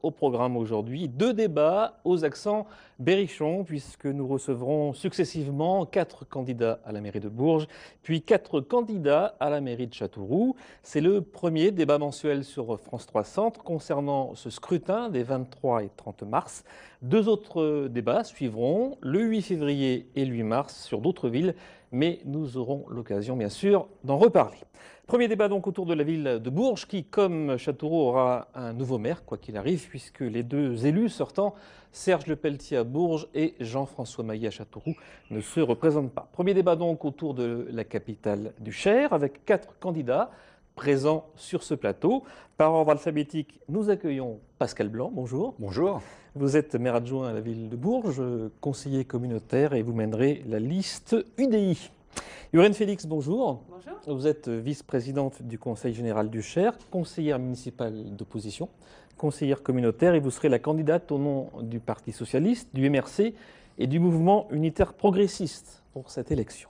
au programme aujourd'hui. 2 débats aux accents berrichons, puisque nous recevrons successivement 4 candidats à la mairie de Bourges, puis 4 candidats à la mairie de Châteauroux. C'est le premier débat mensuel sur France 3 Centre concernant ce scrutin des 23 et 30 mars. 2 autres débats suivront le 8 février et le 8 mars sur d'autres villes, mais nous aurons l'occasion bien sûr d'en reparler. Premier débat donc autour de la ville de Bourges qui, comme Châteauroux, aura un nouveau maire, quoi qu'il arrive, puisque les 2 élus sortants, Serge Lepelletier à Bourges et Jean-François Maillet à Châteauroux, ne se représentent pas. Premier débat donc autour de la capitale du Cher, avec 4 candidats présents sur ce plateau. Par ordre alphabétique, nous accueillons Pascal Blanc. Bonjour. Bonjour. Vous êtes maire adjoint à la ville de Bourges, conseiller communautaire, et vous mènerez la liste UDI. Urène Félix, bonjour. Bonjour. Vous êtes vice-présidente du Conseil général du Cher, conseillère municipale d'opposition, conseillère communautaire, et vous serez la candidate au nom du Parti socialiste, du MRC et du mouvement unitaire progressiste pour cette élection.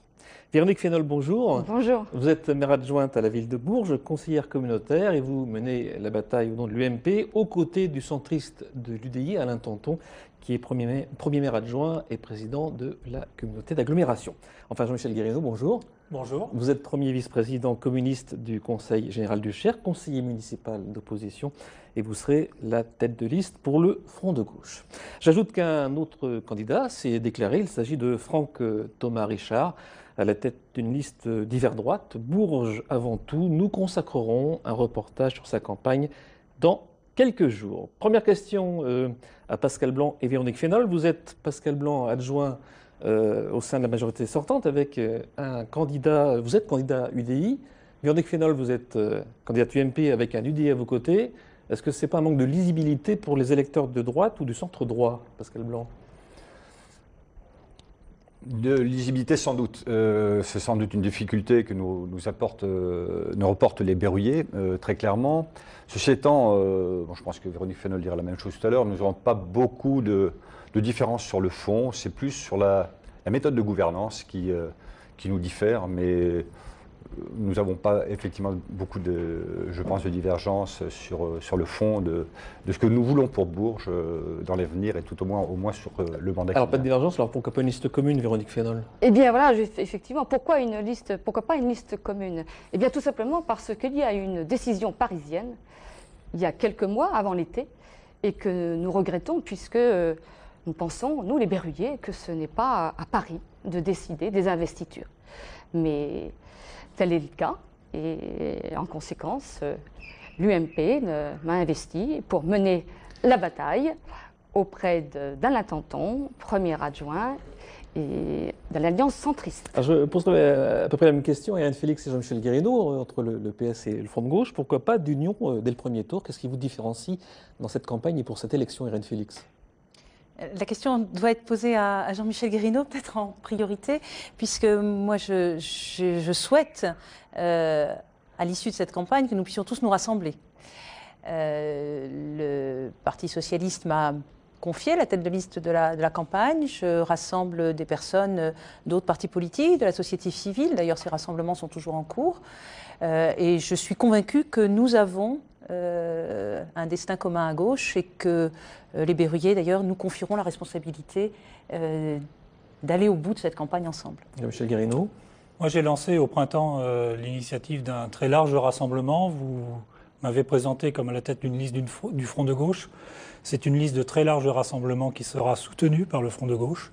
Véronique Fénol, bonjour. Bonjour. Vous êtes maire adjointe à la ville de Bourges, conseillère communautaire, et vous menez la bataille au nom de l'UMP, aux côtés du centriste de l'UDI, Alain Tanton, qui est premier maire adjoint et président de la communauté d'agglomération. Enfin, Jean-Michel Guérineau, bonjour. Bonjour. Vous êtes premier vice-président communiste du Conseil général du Cher, conseiller municipal d'opposition, et vous serez la tête de liste pour le Front de gauche. J'ajoute qu'un autre candidat s'est déclaré, il s'agit de Franck Thomas Richard, à la tête d'une liste d'hiver droite. Bourges avant tout, nous consacrerons un reportage sur sa campagne dans quelques jours. Première question à Pascal Blanc et Véronique Fénol. Vous êtes, Pascal Blanc, adjoint au sein de la majorité sortante avec un candidat, vous êtes candidat UDI. Véronique Fénol, vous êtes candidate UMP avec un UDI à vos côtés. Est-ce que ce n'est pas un manque de lisibilité pour les électeurs de droite ou du centre droit, Pascal Blanc ? De lisibilité sans doute. C'est sans doute une difficulté que nous reportent les Berruyers, très clairement. Ceci étant, je pense que Véronique Fénol dira la même chose tout à l'heure, nous n'aurons pas beaucoup de différences sur le fond, c'est plus sur la méthode de gouvernance qui nous diffère, mais nous n'avons pas effectivement beaucoup de divergences sur le fond de ce que nous voulons pour Bourges dans l'avenir et tout au moins sur le mandat. Alors pas de divergence, alors pourquoi pas une liste commune, Véronique Fénol ? Eh bien voilà, effectivement, pourquoi pas une liste commune? Eh bien tout simplement parce qu'il y a une décision parisienne, il y a quelques mois avant l'été, et que nous regrettons puisque nous pensons, nous les Berruyers, que ce n'est pas à Paris de décider des investitures. Mais tel est le cas, et en conséquence, l'UMP m'a investi pour mener la bataille auprès d'Alain Tanton, premier adjoint, et de l'Alliance centriste. Alors je poserai à peu près la même question à Urène Félix et Jean-Michel Guérineau, entre le PS et le Front de gauche. Pourquoi pas d'union dès le premier tour? Qu'est-ce qui vous différencie dans cette campagne et pour cette élection, Urène Félix? La question doit être posée à Jean-Michel Guérineau, peut-être en priorité, puisque moi je souhaite, à l'issue de cette campagne, que nous puissions tous nous rassembler. Le Parti socialiste m'a confié la tête de liste de la campagne. Je rassemble des personnes d'autres partis politiques, de la société civile. D'ailleurs, ces rassemblements sont toujours en cours. Et je suis convaincue que nous avons un destin commun à gauche et que les Berruyers, d'ailleurs, nous confieront la responsabilité d'aller au bout de cette campagne ensemble. Jean-Michel Guérineau. Moi, j'ai lancé au printemps l'initiative d'un très large rassemblement. Vous m'avez présenté comme à la tête d'une liste du Front de gauche. C'est une liste de très large rassemblement qui sera soutenue par le Front de gauche.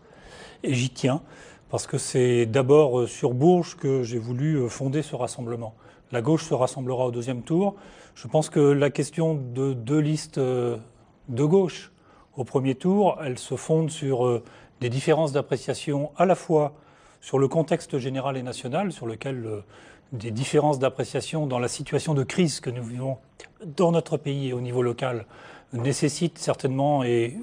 Et j'y tiens, parce que c'est d'abord sur Bourges que j'ai voulu fonder ce rassemblement. La gauche se rassemblera au deuxième tour. Je pense que la question de 2 listes de gauche au premier tour, elle se fonde sur des différences d'appréciation à la fois sur le contexte général et national, sur lequel des différences d'appréciation dans la situation de crise que nous vivons dans notre pays et au niveau local nécessitent certainement et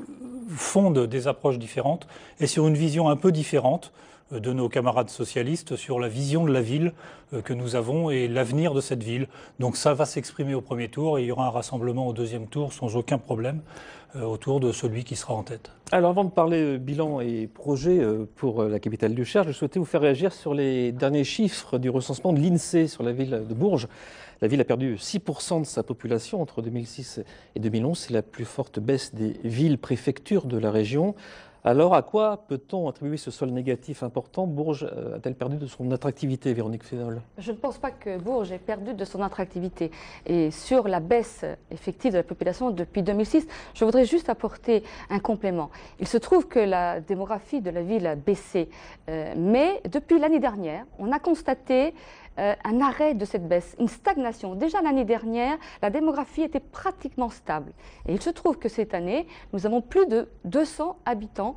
fondent des approches différentes, et sur une vision un peu différente de nos camarades socialistes sur la vision de la ville que nous avons et l'avenir de cette ville. Donc ça va s'exprimer au premier tour et il y aura un rassemblement au deuxième tour sans aucun problème autour de celui qui sera en tête. Alors avant de parler bilan et projet pour la capitale du Cher, je souhaitais vous faire réagir sur les derniers chiffres du recensement de l'INSEE sur la ville de Bourges. La ville a perdu 6% de sa population entre 2006 et 2011. C'est la plus forte baisse des villes-préfectures de la région. Alors, à quoi peut-on attribuer ce sol négatif important? Bourges a-t-elle perdu de son attractivité, Véronique Fénol? Je ne pense pas que Bourges ait perdu de son attractivité. Et sur la baisse effective de la population depuis 2006, je voudrais juste apporter un complément. Il se trouve que la démographie de la ville a baissé, mais depuis l'année dernière, on a constaté un arrêt de cette baisse, une stagnation. Déjà l'année dernière, la démographie était pratiquement stable. Et il se trouve que cette année, nous avons plus de 200 habitants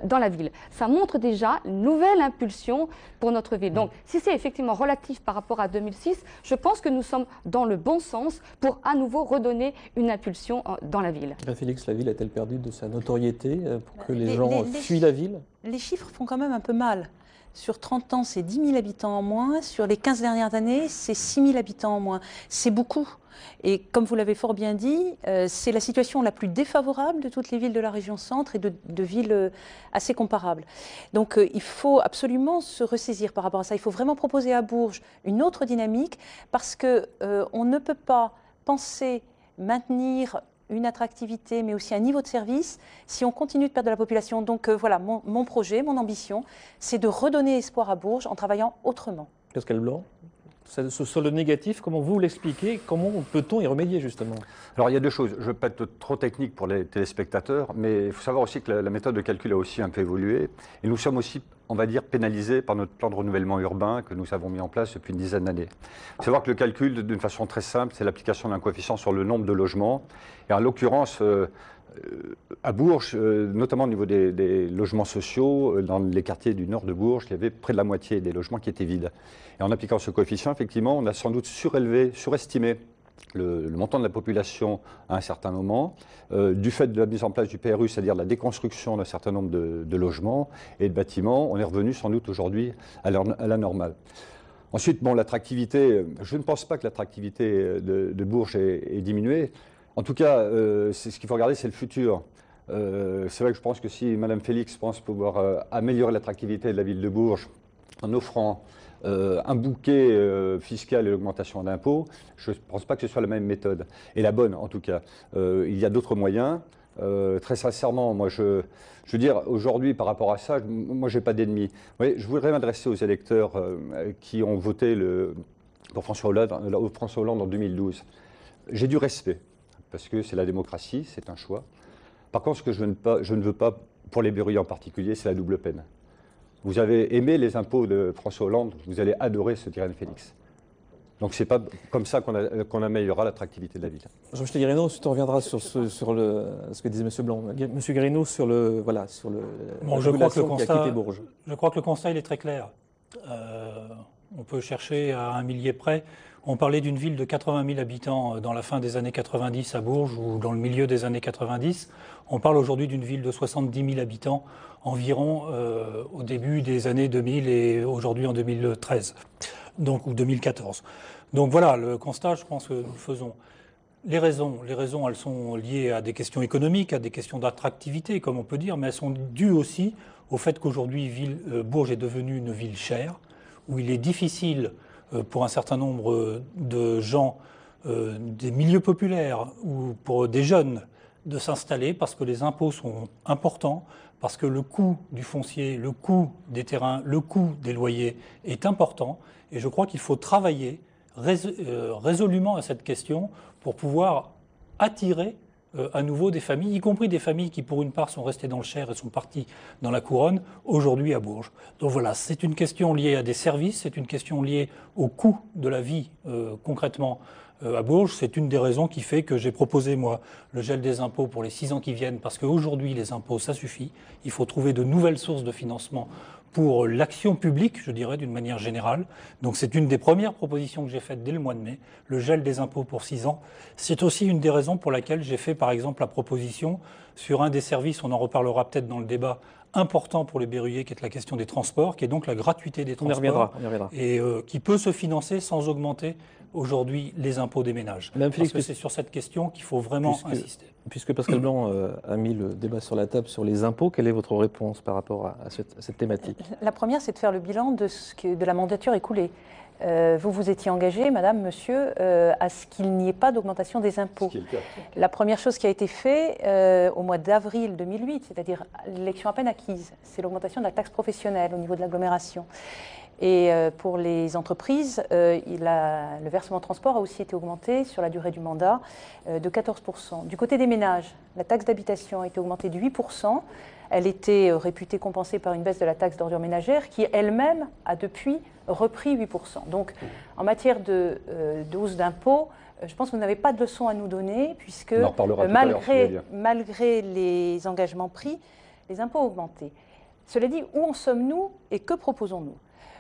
dans la ville. Ça montre déjà une nouvelle impulsion pour notre ville. Donc, si c'est effectivement relatif par rapport à 2006, je pense que nous sommes dans le bon sens pour à nouveau redonner une impulsion dans la ville. Félix, la ville a-t-elle perdu de sa notoriété pour que les gens fuient la ville? Les chiffres font quand même un peu mal. Sur 30 ans, c'est 10 000 habitants en moins. Sur les 15 dernières années, c'est 6 000 habitants en moins. C'est beaucoup. Et comme vous l'avez fort bien dit, c'est la situation la plus défavorable de toutes les villes de la région centre et de villes assez comparables. Donc il faut absolument se ressaisir par rapport à ça. Il faut vraiment proposer à Bourges une autre dynamique parce qu'on ne peut pas penser maintenir une attractivité, mais aussi un niveau de service, si on continue de perdre de la population. Donc voilà, mon projet, mon ambition, c'est de redonner espoir à Bourges en travaillant autrement. Pascal Blanc, ce sol négatif, comment vous l'expliquez? Comment peut-on y remédier justement? Alors il y a deux choses. Je ne veux pas être trop technique pour les téléspectateurs, mais il faut savoir aussi que la méthode de calcul a aussi un peu évolué. Et nous sommes aussi, on va dire, pénalisés par notre plan de renouvellement urbain que nous avons mis en place depuis une dizaine d'années. Il faut savoir que le calcul, d'une façon très simple, c'est l'application d'un coefficient sur le nombre de logements. Et en l'occurrence, à Bourges, notamment au niveau des logements sociaux, dans les quartiers du nord de Bourges, il y avait près de la moitié des logements qui étaient vides. Et en appliquant ce coefficient, effectivement, on a sans doute surestimé le montant de la population à un certain moment, du fait de la mise en place du PRU, c'est-à-dire la déconstruction d'un certain nombre de logements et de bâtiments, on est revenu sans doute aujourd'hui à la normale. Ensuite, bon, l'attractivité, je ne pense pas que l'attractivité de Bourges ait diminué. En tout cas, ce qu'il faut regarder, c'est le futur. C'est vrai que je pense que si Mme Félix pense pouvoir améliorer l'attractivité de la ville de Bourges en offrant un bouquet fiscal et l'augmentation d'impôts, je ne pense pas que ce soit la même méthode. Et la bonne, en tout cas. Il y a d'autres moyens. Très sincèrement, moi, je veux dire, aujourd'hui, par rapport à ça, moi, je n'ai pas d'ennemis. Je voudrais m'adresser aux électeurs qui ont voté pour François Hollande en 2012. J'ai du respect, parce que c'est la démocratie, c'est un choix. Par contre, ce que je ne veux pas, pour les berruyers en particulier, c'est la double peine. Vous avez aimé les impôts de François Hollande, vous allez adorer ce Guérin Félix. Donc ce n'est pas comme ça qu'on améliorera l'attractivité de la ville. Jean-Michel Guérinot, ensuite on reviendra sur ce que disait M. Blanc. M. Guérinot sur la population qui a quitté Bourges. Je crois que le constat il est très clair. On peut chercher à un millier près. On parlait d'une ville de 80 000 habitants dans la fin des années 90 à Bourges ou dans le milieu des années 90. On parle aujourd'hui d'une ville de 70 000 habitants environ au début des années 2000 et aujourd'hui en 2013, donc, ou 2014. Donc voilà, le constat, je pense que nous le faisons. Les raisons, elles sont liées à des questions économiques, à des questions d'attractivité, comme on peut dire, mais elles sont dues aussi au fait qu'aujourd'hui, Bourges est devenue une ville chère, où il est difficile pour un certain nombre de gens des milieux populaires ou pour des jeunes de s'installer parce que les impôts sont importants, parce que le coût du foncier, le coût des terrains, le coût des loyers est important. Et je crois qu'il faut travailler résolument à cette question pour pouvoir attirer à nouveau des familles, y compris des familles qui pour une part sont restées dans le Cher et sont parties dans la Couronne, aujourd'hui à Bourges. Donc voilà, c'est une question liée à des services, c'est une question liée au coût de la vie concrètement à Bourges. C'est une des raisons qui fait que j'ai proposé, moi, le gel des impôts pour les 6 ans qui viennent, parce qu'aujourd'hui, les impôts, ça suffit. Il faut trouver de nouvelles sources de financement pour l'action publique, je dirais, d'une manière générale. Donc c'est une des premières propositions que j'ai faites dès le mois de mai, le gel des impôts pour 6 ans. C'est aussi une des raisons pour laquelle j'ai fait, par exemple, la proposition sur un des services, on en reparlera peut-être dans le débat, important pour les Berruyers, qui est la question des transports, qui est donc la gratuité des transports. On y reviendra. Et qui peut se financer sans augmenter aujourd'hui les impôts des ménages. Madame Félix, parce que c'est sur cette question qu'il faut vraiment insister. Puisque Pascal Blanc a mis le débat sur la table sur les impôts, quelle est votre réponse par rapport à cette thématique? La première, c'est de faire le bilan de la mandature écoulée. Vous vous étiez engagé, madame, monsieur, à ce qu'il n'y ait pas d'augmentation des impôts. La première chose qui a été faite au mois d'avril 2008, c'est-à-dire l'élection à peine acquise, c'est l'augmentation de la taxe professionnelle au niveau de l'agglomération. Et pour les entreprises, le versement transport a aussi été augmenté sur la durée du mandat de 14%. Du côté des ménages, la taxe d'habitation a été augmentée de 8%. Elle était réputée compensée par une baisse de la taxe d'ordures ménagères qui elle-même a depuis repris 8%. Donc en matière de hausse d'impôts, je pense que vous n'avez pas de leçon à nous donner puisque malgré les engagements pris, les impôts ont augmenté. Cela dit, où en sommes-nous et que proposons-nous ?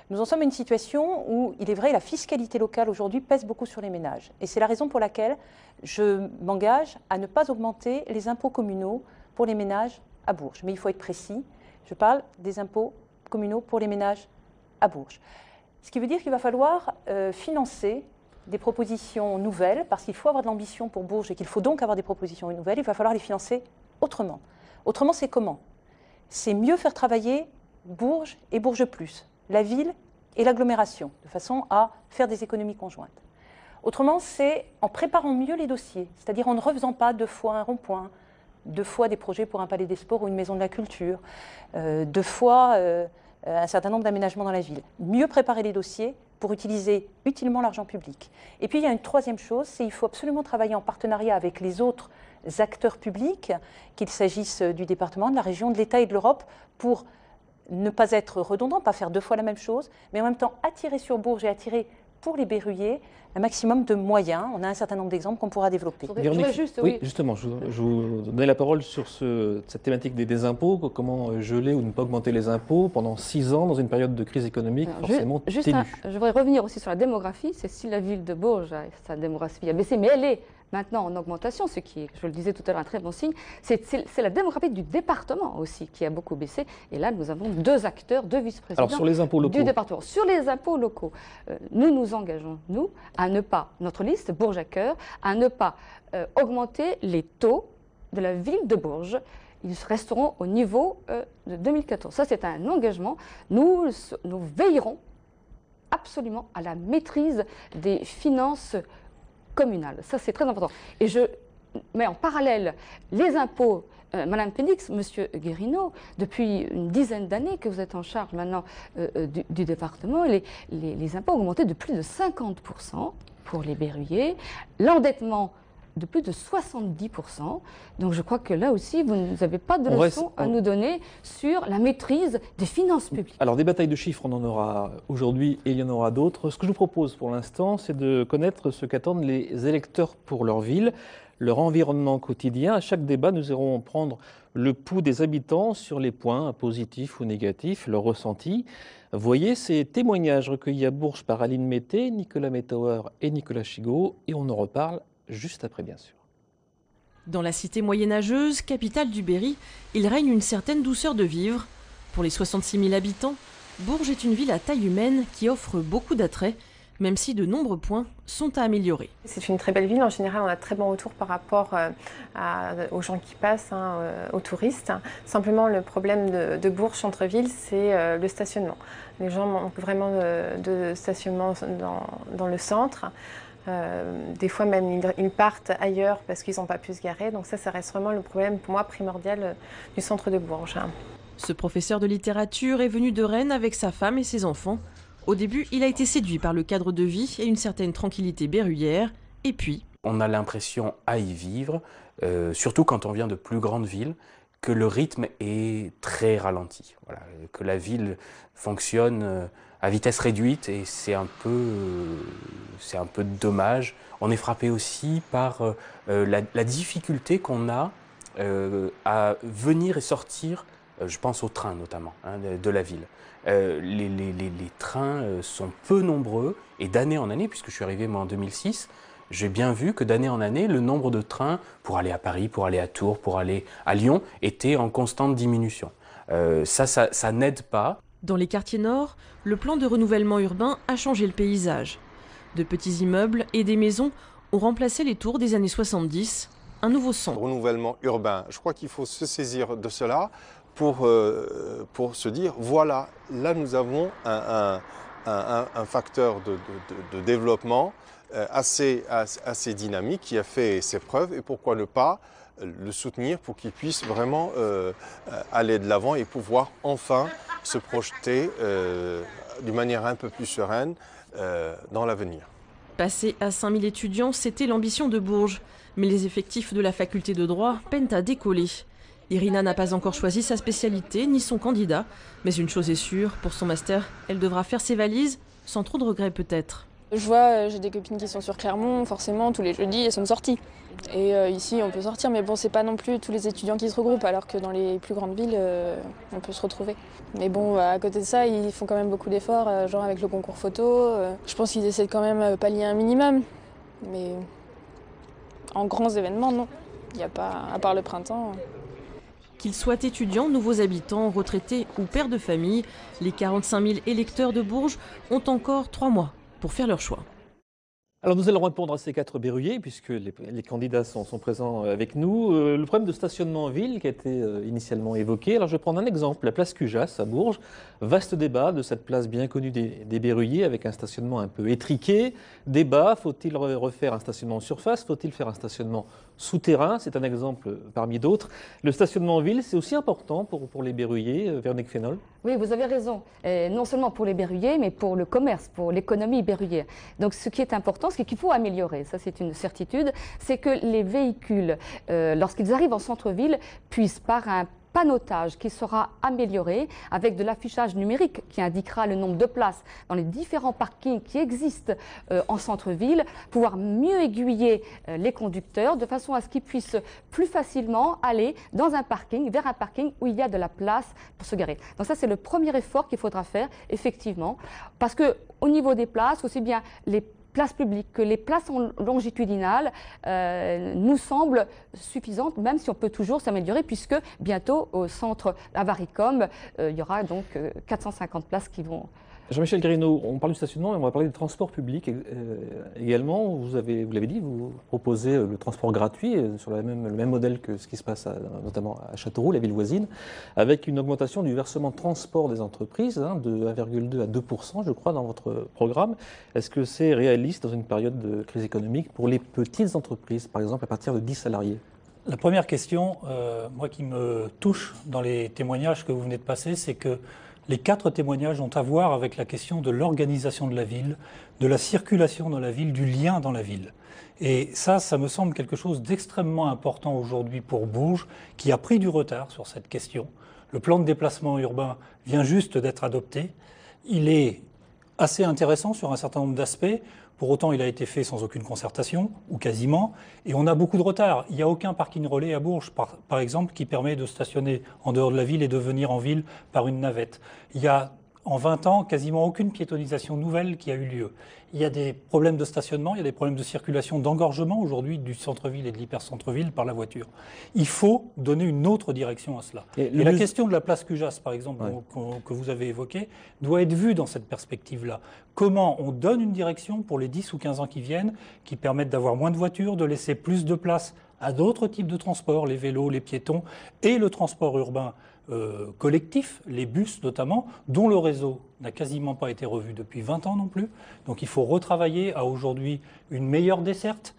Nous en sommes à une situation où, il est vrai, la fiscalité locale aujourd'hui pèse beaucoup sur les ménages. Et c'est la raison pour laquelle je m'engage à ne pas augmenter les impôts communaux pour les ménages à Bourges. Mais il faut être précis, je parle des impôts communaux pour les ménages à Bourges. Ce qui veut dire qu'il va falloir financer des propositions nouvelles, parce qu'il faut avoir de l'ambition pour Bourges et qu'il faut donc avoir des propositions nouvelles, il va falloir les financer autrement. Autrement, c'est comment ? C'est mieux faire travailler Bourges et Bourges Plus, la ville et l'agglomération, de façon à faire des économies conjointes. Autrement, c'est en préparant mieux les dossiers, c'est-à-dire en ne refaisant pas 2 fois un rond-point, 2 fois des projets pour un palais des sports ou une maison de la culture, 2 fois un certain nombre d'aménagements dans la ville. Mieux préparer les dossiers pour utiliser utilement l'argent public. Et puis il y a une troisième chose, c'est qu'il faut absolument travailler en partenariat avec les autres acteurs publics, qu'il s'agisse du département, de la région, de l'État et de l'Europe, pour ne pas être redondant, pas faire 2 fois la même chose, mais en même temps attirer sur Bourges et attirer pour les Berruyers un maximum de moyens. On a un certain nombre d'exemples qu'on pourra développer. Oui, justement, je vous donnais la parole sur cette thématique des impôts, comment geler ou ne pas augmenter les impôts pendant 6 ans dans une période de crise économique forcément ténue. Je voudrais revenir aussi sur la démographie. C'est si la ville de Bourges, sa démographie a baissé, mais elle est maintenant en augmentation, ce qui est, je le disais tout à l'heure, un très bon signe. C'est la démographie du département aussi qui a beaucoup baissé. Et là, nous avons 2 acteurs, 2 vice-présidents sur les impôts locaux. Du département. Sur les impôts locaux, nous nous engageons, nous, à ne pas, notre liste Bourges à cœur, à ne pas augmenter les taux de la ville de Bourges. Ils resteront au niveau de 2014. Ça, c'est un engagement. Nous veillerons absolument à la maîtrise des finances communales. Ça, c'est très important. Et je mets en parallèle les impôts. Madame Pénix, Monsieur Guérino, depuis une dizaine d'années que vous êtes en charge maintenant du département, les impôts ont augmenté de plus de 50% pour les Berruyers. L'endettement de plus de 70%. Donc je crois que là aussi, vous n'avez pas de leçon à nous donner sur la maîtrise des finances publiques. Alors des batailles de chiffres, on en aura aujourd'hui et il y en aura d'autres. Ce que je vous propose pour l'instant, c'est de connaître ce qu'attendent les électeurs pour leur ville, leur environnement quotidien. À chaque débat, nous irons prendre le pouls des habitants sur les points positifs ou négatifs, leurs ressentis. Voyez ces témoignages recueillis à Bourges par Aline Mété, Nicolas Metauer et Nicolas Chigaud, et on en reparle juste après, bien sûr. Dans la cité moyenâgeuse, capitale du Berry, il règne une certaine douceur de vivre. Pour les 66 000 habitants, Bourges est une ville à taille humaine qui offre beaucoup d'attraits, même si de nombreux points sont à améliorer. C'est une très belle ville. En général, on a de très bons retours par rapport aux gens qui passent, aux touristes. Simplement, le problème de Bourges centre-ville, c'est le stationnement. Les gens manquent vraiment de stationnement dans le centre. Des fois même ils partent ailleurs parce qu'ils n'ont pas pu se garer. Donc ça reste vraiment le problème pour moi primordial du centre de Bourges. Ce professeur de littérature est venu de Rennes avec sa femme et ses enfants. Au début, il a été séduit par le cadre de vie et une certaine tranquillité berruyère. Et puis... On a l'impression à y vivre, surtout quand on vient de plus grandes villes, que le rythme est très ralenti. Voilà, que la ville fonctionne à vitesse réduite et c'est un peu dommage. On est frappé aussi par la difficulté qu'on a à venir et sortir, je pense aux trains notamment, de la ville. Les trains sont peu nombreux et d'année en année, puisque je suis arrivé moi en 2006, j'ai bien vu que d'année en année, le nombre de trains pour aller à Paris, pour aller à Tours, pour aller à Lyon était en constante diminution. Ça n'aide pas. Dans les quartiers nord, le plan de renouvellement urbain a changé le paysage. De petits immeubles et des maisons ont remplacé les tours des années 70. Un nouveau son. Renouvellement urbain, je crois qu'il faut se saisir de cela pour se dire, voilà, là nous avons un facteur de développement assez dynamique qui a fait ses preuves et pourquoi ne pas le soutenir pour qu'il puisse vraiment aller de l'avant et pouvoir enfin se projeter d'une manière un peu plus sereine dans l'avenir. Passer à 5000 étudiants, c'était l'ambition de Bourges. Mais les effectifs de la faculté de droit peinent à décoller. Irina n'a pas encore choisi sa spécialité ni son candidat. Mais une chose est sûre, pour son master, elle devra faire ses valises, sans trop de regrets peut-être. Je vois, j'ai des copines qui sont sur Clermont, forcément tous les jeudis elles sont sorties. Et ici on peut sortir, mais bon c'est pas non plus tous les étudiants qui se regroupent, alors que dans les plus grandes villes on peut se retrouver. Mais bon, à côté de ça, ils font quand même beaucoup d'efforts, genre avec le concours photo. Je pense qu'ils essaient de quand même pallier un minimum. Mais en grands événements, non. Il n'y a pas, à part le printemps. Qu'ils soient étudiants, nouveaux habitants, retraités ou pères de famille, les 45 000 électeurs de Bourges ont encore 3 mois pour faire leur choix. Alors nous allons répondre à ces 4 berruyers, puisque les candidats sont présents avec nous. Le problème de stationnement en ville qui a été initialement évoqué. Alors je vais prendre un exemple, la place Cujas à Bourges. Vaste débat de cette place bien connue des berruyers, avec un stationnement un peu étriqué. Débat, faut-il refaire un stationnement en surface? Faut-il faire un stationnement souterrain? C'est un exemple parmi d'autres. Le stationnement en ville, c'est aussi important pour les berruyers, Véronique Fénol? Oui, vous avez raison. Et non seulement pour les berruyers, mais pour le commerce, pour l'économie berruyère. Donc ce qui est important, ce qu'il faut améliorer, ça c'est une certitude, c'est que les véhicules, lorsqu'ils arrivent en centre-ville, puissent par un panneautage qui sera amélioré avec de l'affichage numérique qui indiquera le nombre de places dans les différents parkings qui existent en centre-ville, pouvoir mieux aiguiller les conducteurs de façon à ce qu'ils puissent plus facilement aller dans un parking, vers un parking où il y a de la place pour se garer. Donc ça c'est le premier effort qu'il faudra faire effectivement, parce que au niveau des places, aussi bien les places publiques que les places longitudinales nous semblent suffisantes, même si on peut toujours s'améliorer, puisque bientôt au centre Avaricom, il y aura donc 450 places qui vont... Jean-Michel Guérinot, on parle du stationnement et on va parler des transports publics également. Vous l'avez dit, vous proposez le transport gratuit sur le même modèle que ce qui se passe notamment à Châteauroux, la ville voisine, avec une augmentation du versement transport des entreprises de 1,2 à 2%, je crois, dans votre programme. Est-ce que c'est réaliste dans une période de crise économique pour les petites entreprises, par exemple à partir de 10 salariés? La première question, moi qui me touche dans les témoignages que vous venez de passer, c'est que les 4 témoignages ont à voir avec la question de l'organisation de la ville, de la circulation dans la ville, du lien dans la ville. Et ça me semble quelque chose d'extrêmement important aujourd'hui pour Bourges, qui a pris du retard sur cette question. Le plan de déplacement urbain vient juste d'être adopté. Il est assez intéressant sur un certain nombre d'aspects. Pour autant, il a été fait sans aucune concertation, ou quasiment, et on a beaucoup de retard. Il n'y a aucun parking relais à Bourges, par exemple, qui permet de stationner en dehors de la ville et de venir en ville par une navette. Il y a, en 20 ans, quasiment aucune piétonisation nouvelle qui a eu lieu. Il y a des problèmes de stationnement, il y a des problèmes de circulation, d'engorgement aujourd'hui du centre-ville et de l'hyper-centre-ville par la voiture. Il faut donner une autre direction à cela. Et la question de la place Cujas, par exemple, que vous avez évoquée, doit être vue dans cette perspective-là. Comment on donne une direction pour les 10 ou 15 ans qui viennent, qui permettent d'avoir moins de voitures, de laisser plus de place à d'autres types de transports, les vélos, les piétons, et le transport urbain collectif, les bus notamment, dont le réseau n'a quasiment pas été revu depuis 20 ans non plus. Donc il faut retravailler à aujourd'hui une meilleure desserte,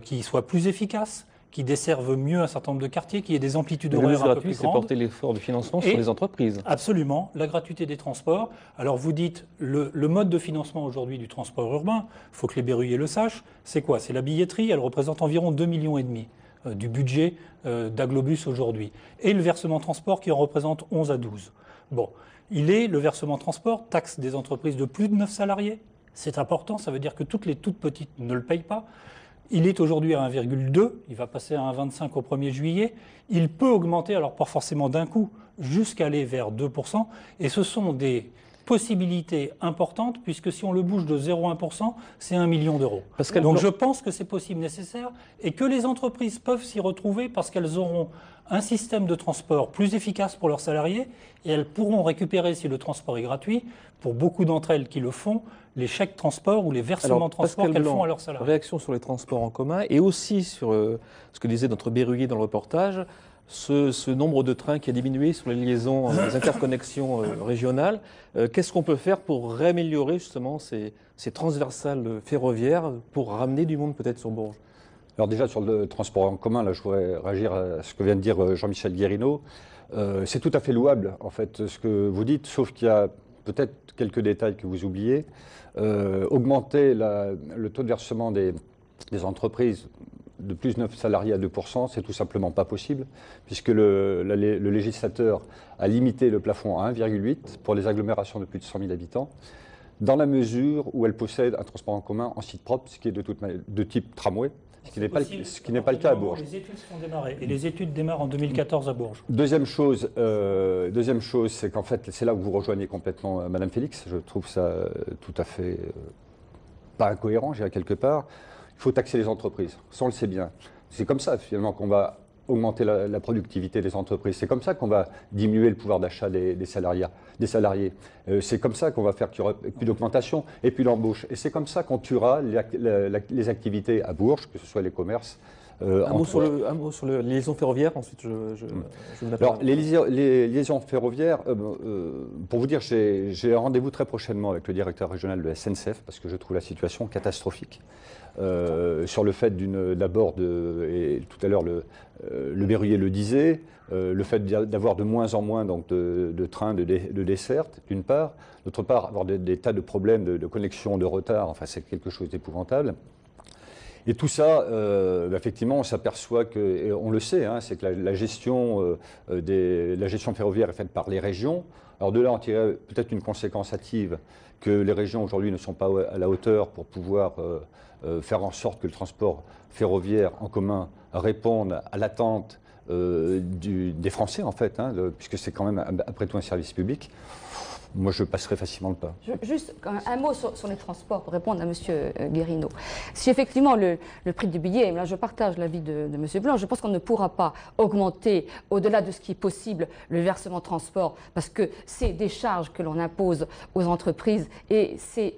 qui soit plus efficace, qui desserve mieux un certain nombre de quartiers, qui ait des amplitudes horaires un peu plus grandes. C'est porter l'effort de financement sur les entreprises. Absolument, la gratuité des transports. Alors vous dites, le mode de financement aujourd'hui du transport urbain, il faut que les berruyers le sachent, c'est quoi? C'est la billetterie, elle représente environ 2,5 millions du budget d'Aglobus aujourd'hui. Et le versement transport qui en représente 11 à 12. Bon, le versement transport, taxe des entreprises de plus de 9 salariés. C'est important, ça veut dire que toutes les toutes petites ne le payent pas. Il est aujourd'hui à 1,2, il va passer à 1,25 au 1er juillet. Il peut augmenter, alors pas forcément d'un coup, jusqu'à aller vers 2%. Et ce sont des possibilité importante, puisque si on le bouge de 0,1%, c'est 1 million d'euros. Donc je pense que c'est possible, nécessaire, et que les entreprises peuvent s'y retrouver parce qu'elles auront un système de transport plus efficace pour leurs salariés, et elles pourront récupérer, si le transport est gratuit, pour beaucoup d'entre elles qui le font, les chèques transport ou les versements de transport qu'elles font à leurs salariés. Réaction sur les transports en commun et aussi sur ce que disait notre berruyer dans le reportage, ce nombre de trains qui a diminué sur les liaisons, les interconnexions régionales. Qu'est-ce qu'on peut faire pour réaméliorer justement ces transversales ferroviaires pour ramener du monde peut-être sur Bourges? Alors déjà sur le transport en commun, là je voudrais réagir à ce que vient de dire Jean-Michel Guérineau. C'est tout à fait louable en fait ce que vous dites, sauf qu'il y a peut-être quelques détails que vous oubliez. Augmenter le taux de versement des entreprises de plus de 9 salariés à 2%, c'est tout simplement pas possible, puisque le législateur a limité le plafond à 1,8 pour les agglomérations de plus de 100 000 habitants, dans la mesure où elles possèdent un transport en commun en site propre, ce qui est de type tramway, ce qui n'est pas le cas à Bourges. Les études sont démarrées, et les études démarrent en 2014 à Bourges. Deuxième chose, c'est qu'en fait, c'est là où vous rejoignez complètement Madame Félix. Je trouve ça tout à fait pas incohérent, j'irais quelque part. Il faut taxer les entreprises, ça on le sait bien. C'est comme ça finalement qu'on va augmenter la productivité des entreprises. C'est comme ça qu'on va diminuer le pouvoir d'achat des salariés. C'est comme ça qu'on va faire qu'il n'y aura plus d'augmentation et puis l'embauche. Et c'est comme ça qu'on tuera les activités à Bourges, que ce soit les commerces. Un mot sur les liaisons ferroviaires, ensuite Alors, les liaisons ferroviaires, pour vous dire, j'ai un rendez-vous très prochainement avec le directeur régional de la SNCF parce que je trouve la situation catastrophique. Sur le fait d'abord, et tout à l'heure le berruyer le disait, le fait d'avoir de moins en moins donc, de trains de desserte, d'une part, d'autre part, avoir des tas de problèmes de connexion, de retard, enfin c'est quelque chose d'épouvantable. Et tout ça, effectivement, on s'aperçoit que, et on le sait, hein, c'est que la gestion ferroviaire est faite par les régions. Alors de là, on tirait peut-être une conséquence hâtive que les régions aujourd'hui ne sont pas à la hauteur pour pouvoir faire en sorte que le transport ferroviaire en commun réponde à l'attente des Français, en fait, hein, puisque c'est quand même, après tout, un service public. Moi, je passerai facilement le pas. Juste un mot sur les transports pour répondre à M. Guérineau. Si effectivement le prix du billet, là je partage l'avis de M. Blanc, je pense qu'on ne pourra pas augmenter au-delà de ce qui est possible le versement transport parce que c'est des charges que l'on impose aux entreprises et c'est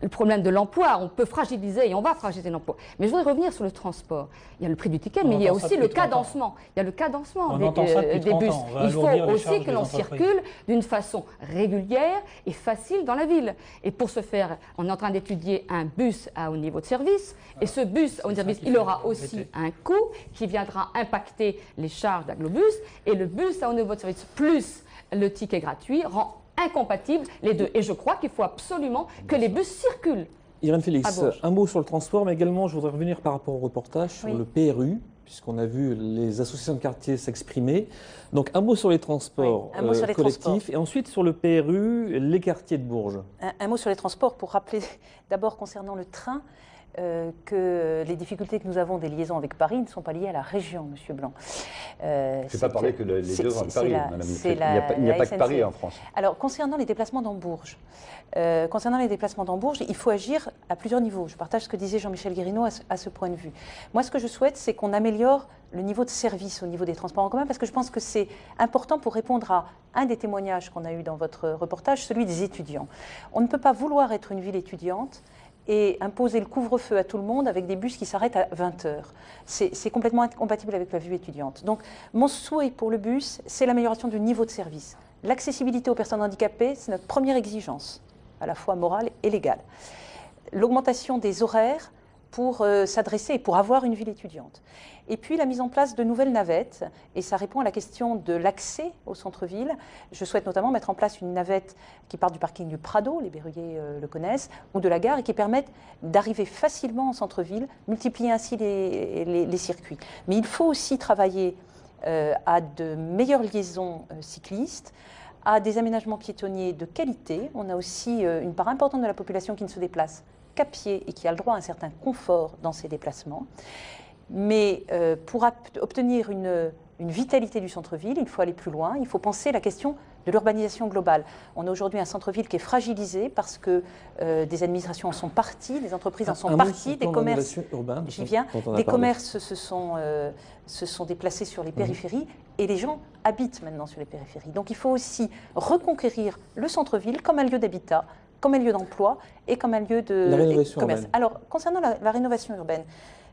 le problème de l'emploi. On peut fragiliser et on va fragiliser l'emploi. Mais je voudrais revenir sur le transport. Il y a le prix du ticket, mais il y a aussi le cadencement. Il y a le cadencement des bus. Il faut aussi que l'on circule d'une façon régulière et facile dans la ville. Et pour ce faire, on est en train d'étudier un bus à haut niveau de service. Et ce bus à haut niveau de service, il aura aussi un coût qui viendra impacter les charges d'Aglobus. Et le bus à haut niveau de service plus le ticket gratuit rend incompatibles les deux. Et je crois qu'il faut absolument que les bus circulent. Irène Félix, un mot sur le transport, mais également je voudrais revenir par rapport au reportage sur le PRU, puisqu'on a vu les associations de quartier s'exprimer. Donc un mot sur les transports collectifs et ensuite sur le PRU, les quartiers de Bourges. Un mot sur les transports pour rappeler d'abord concernant le train. Que les difficultés que nous avons des liaisons avec Paris ne sont pas liées à la région, M. Blanc. Je ne vais pas parler que les deux vont à Paris, madame. Il n'y a pas que Paris en France. Alors, concernant les déplacements dans Bourges, il faut agir à plusieurs niveaux. Je partage ce que disait Jean-Michel Guérineau à ce point de vue. Moi, ce que je souhaite, c'est qu'on améliore le niveau de service au niveau des transports en commun, parce que je pense que c'est important pour répondre à un des témoignages qu'on a eu dans votre reportage, celui des étudiants. On ne peut pas vouloir être une ville étudiante et imposer le couvre-feu à tout le monde avec des bus qui s'arrêtent à 20 heures. C'est complètement incompatible avec la vie étudiante. Donc, mon souhait pour le bus, c'est l'amélioration du niveau de service. L'accessibilité aux personnes handicapées, c'est notre première exigence, à la fois morale et légale. L'augmentation des horaires pour s'adresser et pour avoir une ville étudiante. Et puis la mise en place de nouvelles navettes, et ça répond à la question de l'accès au centre-ville. Je souhaite notamment mettre en place une navette qui part du parking du Prado, les berruyers le connaissent, ou de la gare, et qui permette d'arriver facilement en centre-ville, multiplier ainsi les circuits. Mais il faut aussi travailler à de meilleures liaisons cyclistes, à des aménagements piétonniers de qualité. On a aussi une part importante de la population qui ne se déplace qu'à pied et qui a le droit à un certain confort dans ses déplacements. Mais pour obtenir une vitalité du centre-ville, il faut aller plus loin, il faut penser la question de l'urbanisation globale. On a aujourd'hui un centre-ville qui est fragilisé parce que des administrations en sont parties, des entreprises en sont parties, des commerces, j'y viens, des commerces se sont déplacés sur les périphéries et les gens habitent maintenant sur les périphéries. Donc il faut aussi reconquérir le centre-ville comme un lieu d'habitat, comme un lieu d'emploi et comme un lieu de commerce. Urbaine. Alors, concernant la rénovation urbaine,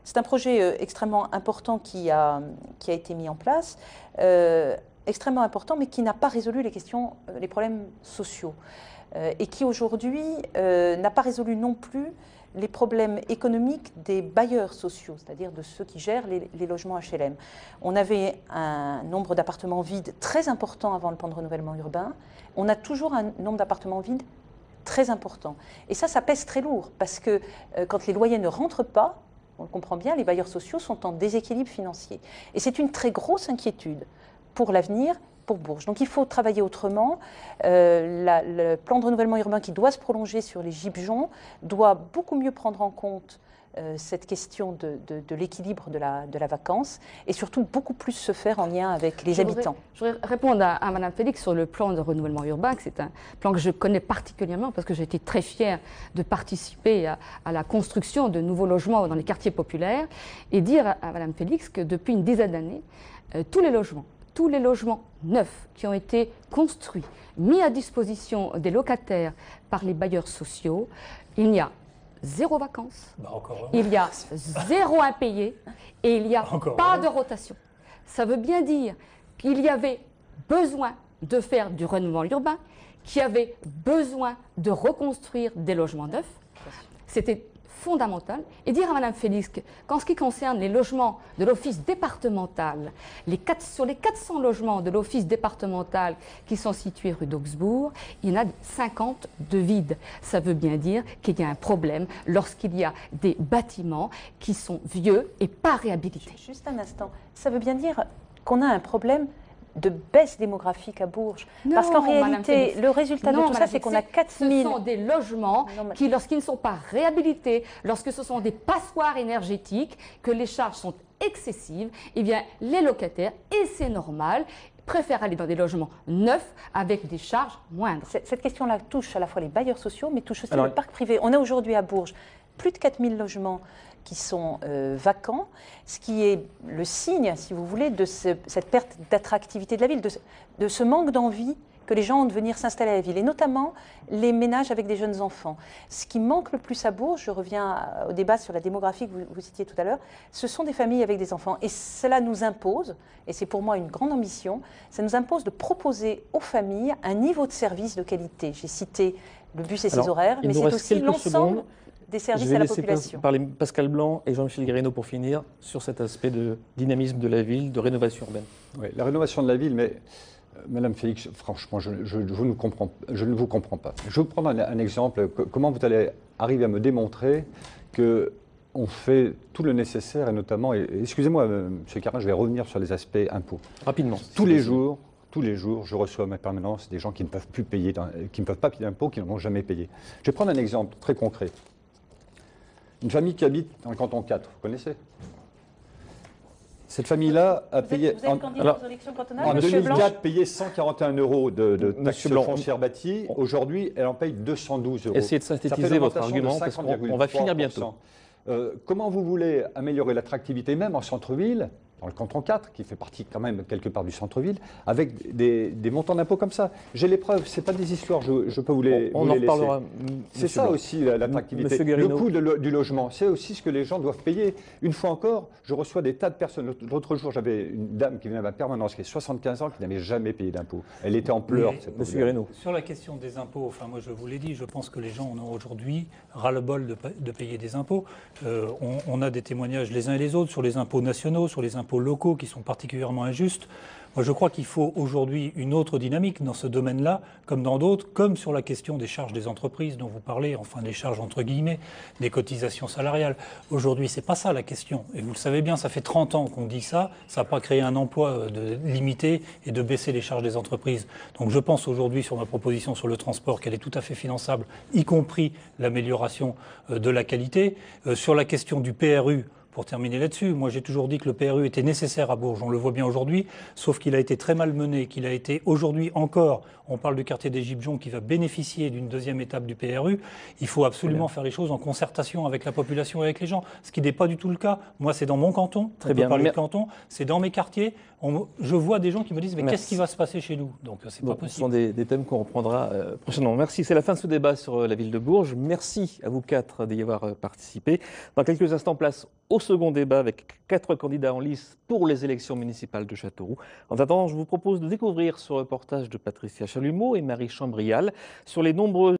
c'est un projet extrêmement important qui a été mis en place, extrêmement important, mais qui n'a pas résolu les problèmes sociaux. Et qui aujourd'hui n'a pas résolu non plus les problèmes économiques des bailleurs sociaux, c'est-à-dire de ceux qui gèrent les logements HLM. On avait un nombre d'appartements vides très important avant le plan de renouvellement urbain. On a toujours un nombre d'appartements vides très important. Et ça pèse très lourd, parce que quand les loyers ne rentrent pas, on le comprend bien, les bailleurs sociaux sont en déséquilibre financier. Et c'est une très grosse inquiétude pour l'avenir, pour Bourges. Donc il faut travailler autrement. Le plan de renouvellement urbain qui doit se prolonger sur les gibejons doit beaucoup mieux prendre en compte cette question de l'équilibre de la vacance et surtout beaucoup plus se faire en lien avec les habitants. Je voudrais répondre à Mme Félix sur le plan de renouvellement urbain, que c'est un plan que je connais particulièrement parce que j'ai été très fière de participer à la construction de nouveaux logements dans les quartiers populaires et dire à Mme Félix que depuis une dizaine d'années, tous les logements neufs qui ont été construits, mis à disposition des locataires par les bailleurs sociaux, il n'y a zéro vacances, il y a zéro impayé et il n'y a pas de rotation. Ça veut bien dire qu'il y avait besoin de faire du renouvellement urbain, qu'il y avait besoin de reconstruire des logements neufs. C'était fondamental. Et dire à Mme Félix qu'en ce qui concerne les logements de l'office départemental, sur les 400 logements de l'office départemental qui sont situés rue d'Augsbourg, il y en a 50 de vides. Ça veut bien dire qu'il y a un problème lorsqu'il y a des bâtiments qui sont vieux et pas réhabilités. Juste un instant. Ça veut bien dire qu'on a un problème de baisse démographique à Bourges. Non, parce qu'en réalité, le résultat de tout ça, c'est qu'on a 4000... Ce sont des logements qui, lorsqu'ils ne sont pas réhabilités, lorsque ce sont des passoires énergétiques, que les charges sont excessives, eh bien, les locataires, et c'est normal, préfèrent aller dans des logements neufs avec des charges moindres. Cette question-là touche à la fois les bailleurs sociaux, mais touche aussi le parc privé. On a aujourd'hui à Bourges plus de 4000 logements qui sont vacants, ce qui est le signe, si vous voulez, de cette perte d'attractivité de la ville, de ce manque d'envie que les gens ont de venir s'installer à la ville, et notamment les ménages avec des jeunes enfants. Ce qui manque le plus à Bourges, je reviens au débat sur la démographie que vous citiez tout à l'heure, ce sont des familles avec des enfants. Et cela nous impose, et c'est pour moi une grande ambition, ça nous impose de proposer aux familles un niveau de service de qualité. J'ai cité le bus et ses horaires, mais c'est aussi l'ensemble des services à la population. Je vais laisser parler Pascal Blanc et Jean-Michel Guérénaud pour finir sur cet aspect de dynamisme de la ville, de rénovation urbaine. Oui, la rénovation de la ville, mais Madame Félix, franchement, je ne vous comprends pas. Je vais vous prendre un exemple. Comment vous allez arriver à me démontrer qu'on fait tout le nécessaire, et notamment, excusez-moi, M. Carin, je vais revenir sur les aspects impôts. Rapidement. Tous les jours, je reçois à ma permanence des gens qui ne peuvent plus payer, qui ne peuvent pas payer d'impôts, qui n'en ont jamais payé. Je vais prendre un exemple très concret. Une famille qui habite dans le canton 4, vous connaissez ? Cette famille-là a payé, vous êtes candidat aux élections cantonales, en Monsieur 2004, payé 141 € de taxes Blanc, foncières bâties. Aujourd'hui, elle en paye 212 €. Essayez de synthétiser votre argument, parce qu'on va finir bientôt. Comment vous voulez améliorer l'attractivité, même en centre-ville, dans le canton 4, qui fait partie quand même quelque part du centre-ville, avec des montants d'impôts comme ça? J'ai les preuves, ce n'est pas des histoires, je peux vous les On vous en les reparlera. C'est ça aussi l'attractivité. Le coût du logement, c'est aussi ce que les gens doivent payer. Une fois encore, je reçois des tas de personnes. L'autre jour, j'avais une dame qui venait à ma permanence, qui a 75 ans, qui n'avait jamais payé d'impôts. Elle était en pleurs. Monsieur Guérénaud. Sur la question des impôts, enfin moi je vous l'ai dit, je pense que les gens en ont aujourd'hui ras-le-bol de payer des impôts. On a des témoignages les uns et les autres sur les impôts nationaux, sur les impôts locaux qui sont particulièrement injustes. Moi, je crois qu'il faut aujourd'hui une autre dynamique dans ce domaine-là, comme dans d'autres, comme sur la question des charges des entreprises dont vous parlez, enfin des charges entre guillemets, des cotisations salariales. Aujourd'hui, c'est pas ça la question. Et vous le savez bien, ça fait 30 ans qu'on dit ça. Ça n'a pas créé un emploi limité et de baisser les charges des entreprises. Donc je pense aujourd'hui sur ma proposition sur le transport qu'elle est tout à fait finançable, y compris l'amélioration de la qualité. Sur la question du PRU, pour terminer là-dessus, moi j'ai toujours dit que le PRU était nécessaire à Bourges, on le voit bien aujourd'hui, sauf qu'il a été très mal mené, qu'il a été aujourd'hui encore, on parle du quartier des Gibjons qui va bénéficier d'une deuxième étape du PRU, il faut absolument faire les choses en concertation avec la population et avec les gens, ce qui n'est pas du tout le cas. Moi c'est dans mon canton, on peut parler de canton, c'est dans mes quartiers, je vois des gens qui me disent mais qu'est-ce qui va se passer chez nous? Donc c'est pas possible. Ce sont des thèmes qu'on reprendra prochainement. Merci, c'est la fin de ce débat sur la ville de Bourges. Merci à vous quatre d'y avoir participé. Dans quelques instants, place au second débat avec 4 candidats en lice pour les élections municipales de Châteauroux. En attendant, je vous propose de découvrir ce reportage de Patricia Chalumeau et Marie Chambrial sur les nombreux